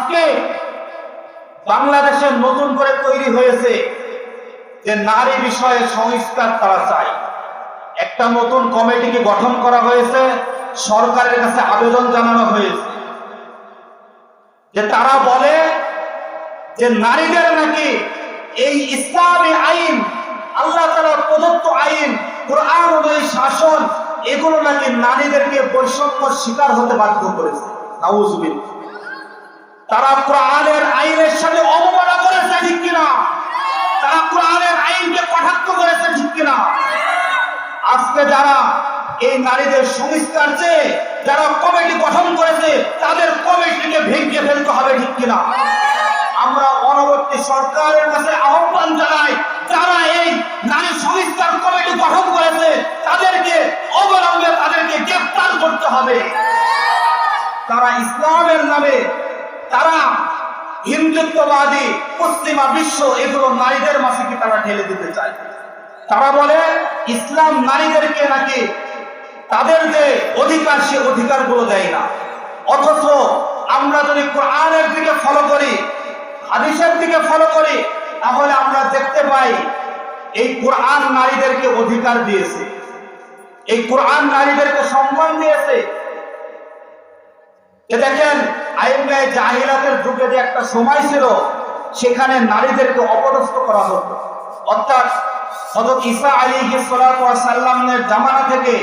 আজকে বাংলাদেশে নতুন করে তৈরি হয়েছে যে নারী বিষয়ে সংস্কার তারা চায়। একটা নতুন কমিটিকে গঠন করা হয়েছে, সরকারের কাছে আবেদন জানানো হয়েছে যে তারা বলে যে নারীদের নাকি এই ইসলামী আইন, আল্লাহ তাআলার প্রদত্ত আইন, কোরআন অনুযায়ী শাসন, এগুলো নাকি নারীদেরকে বৈষম্যের শিকার হতে বাধ্য করেছে। নাউজুবিল্লাহ। তারা কোরআনের আইনের সাথে অবমাননা করেছে, ঠিক কিনা? তারা কোরআনের আইনকে কটাক্ষ করেছে, ঠিক কিনা? আজকে যারা এই নারীদের সংস্কার চেয়ে যারা কমিটি গঠন করেছে, তাদের কমিটিকে ভেঙে ফেলতে হবে, ঠিক কিনা? আমরা অনবর্তী সরকারের কাছে আহ্বান জানাই, যারা এই নারী সংস্কার কমিটি গঠন করেছে তাদেরকে অবলম্বে তাদেরকে গ্রেফতার করতে হবে। তারা ইসলামের নামে, তারা হিন্দুত্ববাদী পশ্চিমা বিশ্ব, এগুলো নারীদের মাঝে কি তারা ঢেলে দিতে চায়। তারা বলে ইসলাম নারীদেরকে নাকি তাদের যে অধিকার, সে অধিকারগুলো দেয় না। অথচ আমরা যদি কোরআনের দিকে ফলো করি, হাদিসের দিকে ফলো করি, তাহলে আমরা দেখতে পাই এই কোরআন নারীদেরকে অধিকার দিয়েছে, এই কোরআন নারীদেরকে সম্মান দিয়েছে। দেখেন, আইনে জাহিলাতের যুগে যে একটা সময় ছিল, সেখানে নারীদেরকে অপদস্থ করা হতো। অর্থাৎ হযরত ঈসা আলাইহিস সালাতু ওয়াস সালামের জামানা থেকে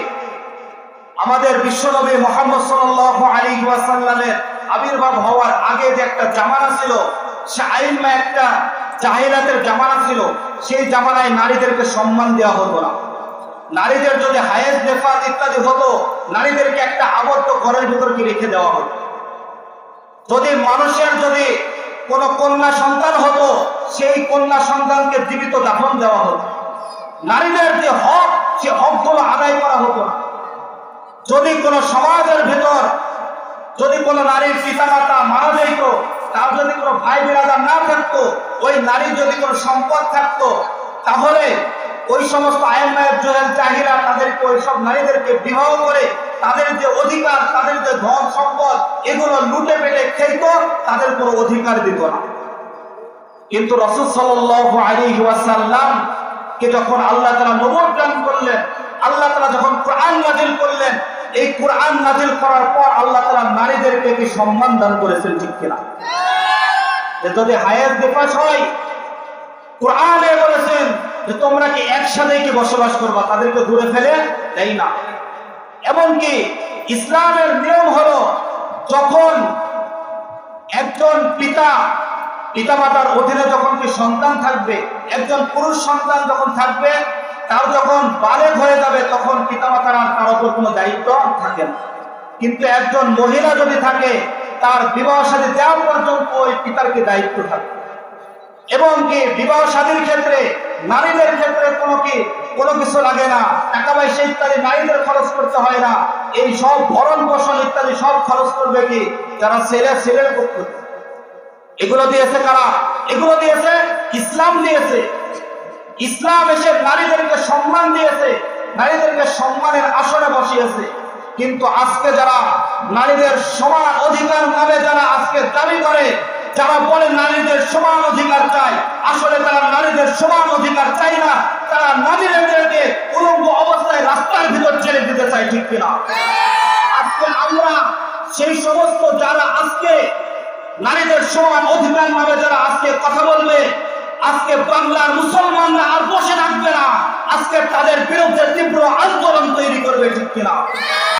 আমাদের বিশ্বনবী মুহাম্মদ সাল্লাল্লাহু আলাইহি ওয়াসাল্লামের আবির্ভাব হওয়ার আগে যে একটা জামানা ছিল, সে আইনে একটা জাহিলাতের জামানা ছিল। সেই জামানায় নারীদেরকে সম্মান দেওয়া হতো না। নারীদের যদি হায়েজ নেফাজ ইত্যাদি হতো, নারীদেরকে একটা আবদ্ধ ঘরের ভিতরকে রেখে দেওয়া হতো। যদি মানুষের যদি কোনো কন্যা সন্তান হতো, সেই কন্যা সন্তানকে জীবিত দাফন দেওয়া হতো। নারীদের যে হক, সে হকগুলো আদায় করা হতো না। যদি কোনো সমাজের ভেতর যদি কোনো নারীর পিতামাতা মারা যেত, তার যদি কোনো ভাই বিরাদার না থাকতো, ওই নারীর যদি কোনো সম্পদ থাকতো, তাহলে ওই সমস্ত আইমায়ের জোহেল জাহিরা তাদেরকে, ওই সব নারীদেরকে বিবাহ করে তাদের যে অধিকার, তাদের যে ধন সম্পদ, এগুলো লুটে পেটে খেত, তাদের কোনো অধিকার দিত না। কিন্তু রাসূল সাল্লাল্লাহু আলাইহি ওয়াসাল্লাম কে যখন আল্লাহ তাআলা নবুয়ত দান করলেন, আল্লাহ তাআলা যখন কোরআন নাযিল করলেন, এই কোরআন নাযিল করার পর আল্লাহ তাআলা নারীদেরকে কি সম্মান দান করেছেন, ঠিক কিনা? যদি হায়েজ নেফাস হয়, কোরআনে বলেছেন যে তোমরা কি একসাথে কি বসবাস করবা, তাদেরকে দূরে ফেলে দেয় না। এমনকি ইসলামের নিয়ম হলো, যখন একজন পিতামাতার অধীনে যখন কি সন্তান থাকবে, একজন পুরুষ সন্তান যখন থাকবে, তার যখন বালেগ হয়ে যাবে, তখন পিতামাতার আর তার উপর কোনো দায়িত্ব থাকে না। কিন্তু একজন মহিলা যদি থাকে, তার বিবাহ শাদী দেওয়া পর্যন্ত ওই পিতার কি দায়িত্ব থাকে। এবং কি বিবাহ শাদীর ক্ষেত্রে নারীদের ক্ষেত্রে কোনো কিছু লাগে না, টাকা পয়সা ইত্যাদি নারীদের খরচ করতে হয় না। এই সব ভরণ পোষণ ইত্যাদি সব খরচ করবে কি যারা ছেলের পক্ষ। এগুলো দিয়েছে কারা? এগুলো দিয়েছে ইসলাম দিয়েছে। ইসলাম এসে নারীদেরকে সম্মান দিয়েছে, নারীদেরকে সম্মানের আসনে বসিয়েছে। কিন্তু আজকে যারা নারীদের সমান অধিকার নামে যারা আজকে দাবি করে, যারা বলে নারীদের সমান অধিকার চায়, আসলে তারা নারীদের সমান অধিকার চায় না, তারা নারীদেরকে উলঙ্গ অবস্থায় রাস্তার ভিতর ছেড়ে দিতে চায়, ঠিক কিনা? আজকে আমরা সেই সমস্ত যারা আজকে নারীদের সমান অধিকার নামে যারা আজকে কথা বলবে, আজকে বাংলার মুসলমানরা আর বসে থাকবে না, আজকে তাদের বিরুদ্ধে তীব্র আন্দোলন তৈরি করবে, ঠিক কিনা?